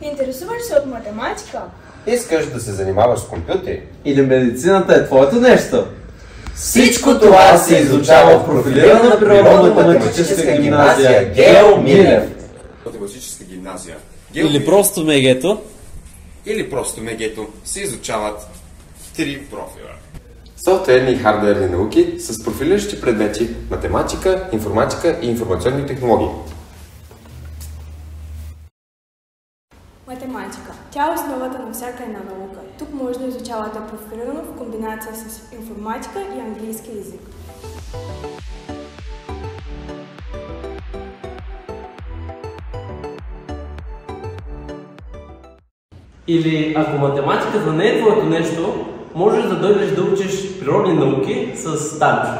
Интересуваш се от математика? Искаш да се занимаваш с компютри? Или медицината е твоето нещо? Всичко това се изучава в профилирана природно-математическа гимназия Гео Милев. Математическа гимназия Или просто МГ-то. Или просто МГ-то се изучават 3 профила. Софтуерни и хардуерни науки с профилиращи предмети математика, информатика и информационни технологии. Математика. Тя е основата на всяка една наука. Тук може да изучавате профилирано в комбинация с информатика и английски език. Или ако математиката не е твоето нещо, можеш да дойдеш да учиш природни науки с Данчо.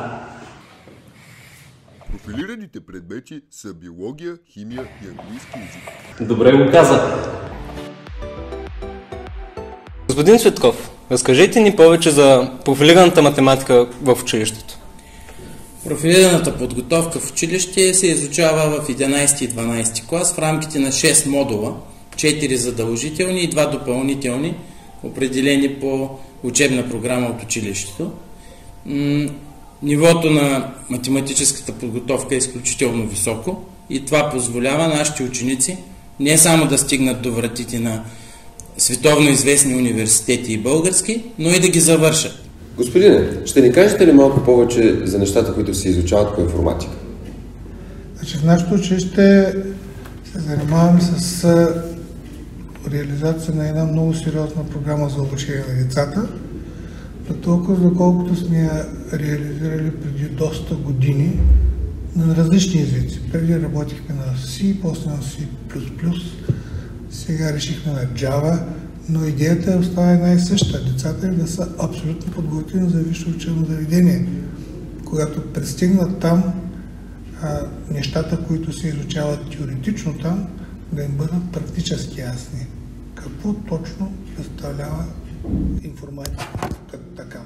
Профилираните предмети са биология, химия и английски език. Добре го каза. Господин Цветков, разкажете ни повече за профилираната математика в училището. Профилираната подготовка в училище се изучава в 11 и 12 клас в рамките на 6 модула, 4 задължителни и 2 допълнителни, определени по учебна програма от училището. Нивото на математическата подготовка е изключително високо и това позволява нашите ученици не само да стигнат до вратите на световно известни университети и български, но и да ги завършат. Господине, ще ни кажете ли малко повече за нещата, които се изучават по информатика? Значи в нашето училище се занимаваме с реализация на една много сериозна програма за обучение на децата, толкова доколкото сме я реализирали преди доста години на различни езици. Преди работихме на C, после на C++, сега решихме на Java, но идеята остава една и съща. Децата да са абсолютно подготвени за висше учебно заведение. Когато пристигнат там, нещата, които се изучават теоретично там, да им бъдат практически ясни. Какво точно представлява информатика такава?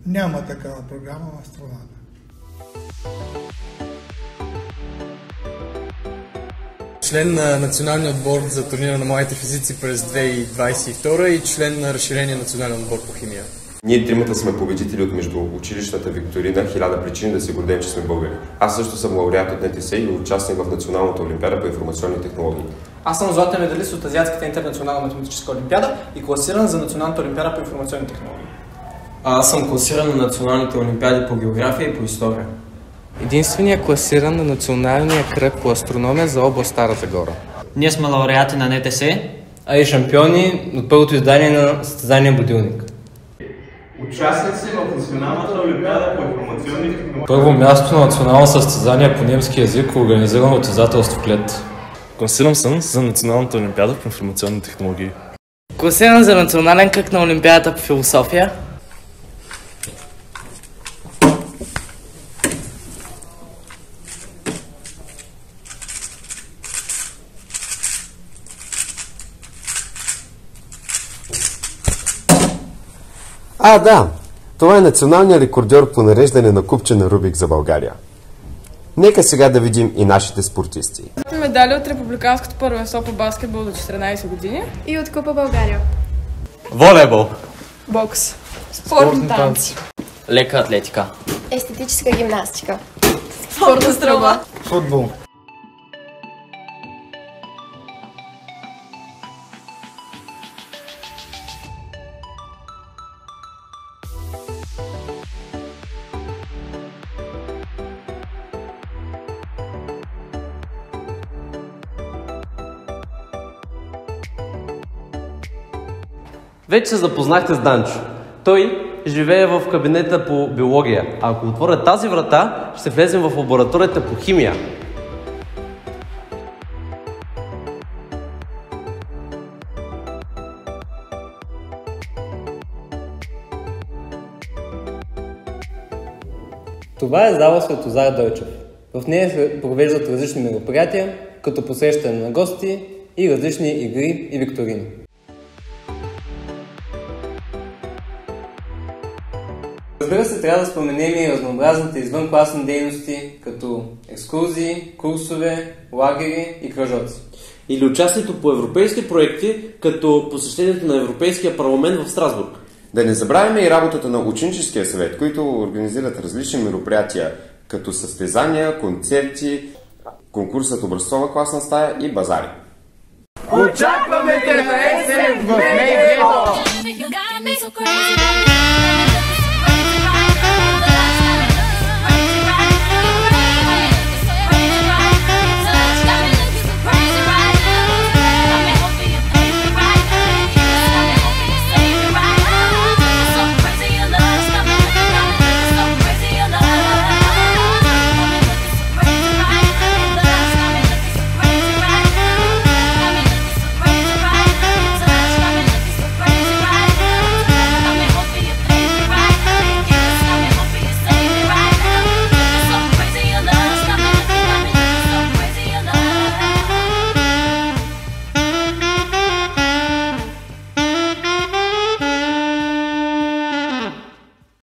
Няма такава програма в страната. Член на националния отбор за турнира на младите физици през 2022 и член на разширения национален отбор по химия. Ние тримата сме победители от междуучилищната викторина „1000 причини да се гордеем, че сме българи“. Аз също съм лауреат от НТС и участник в Националната олимпиада по информационни технологии. Аз съм златен медалист от Азиатската интернационална математическа олимпиада и класиран за Националната олимпиада по информационни технологии. Аз съм класиран на националните олимпиади по география и по история. Единственият класиран на националния кръг по астрономия за област Стара Загора. Ние сме лауреати на НТС, а и шампиони от първото издание на състезание Будилник. Участници в Националната олимпиада по информационни технологии. Първо място на национално състезание по немски език, организирано от издателство Клет. Класиран съм за Националната олимпиада по информационни технологии. Класиран за национален кръг на олимпиадата по философия. Да, това е националният рекордьор по нареждане на купче на Рубик за България. Нека сега да видим и нашите спортисти. Медали от републиканското първенство по баскетбол до 14 години. И от Купа България. Волейбол. Бокс. Спортни танци. Лека атлетика. Естетическа гимнастика. Спортна стрелба. Футбол. Вече се запознахте с Данчо. Той живее в кабинета по биология. А ако отворя тази врата, ще влезем в лабораторията по химия. Това е зала Светозар Дойчев. В нея се провеждат различни мероприятия, като посрещане на гости и различни игри и викторини. Разбира се, трябва да споменем и разнообразните извънкласни дейности, като екскурзии, курсове, лагери и кръжоци. или участието по европейски проекти, като посещението на Европейския парламент в Страсбург. Да не забравяме и работата на ученическия съвет, които организират различни мероприятия, като състезания, концерти, конкурсът образцова класна стая и базари. Очакваме те на есен в МГ!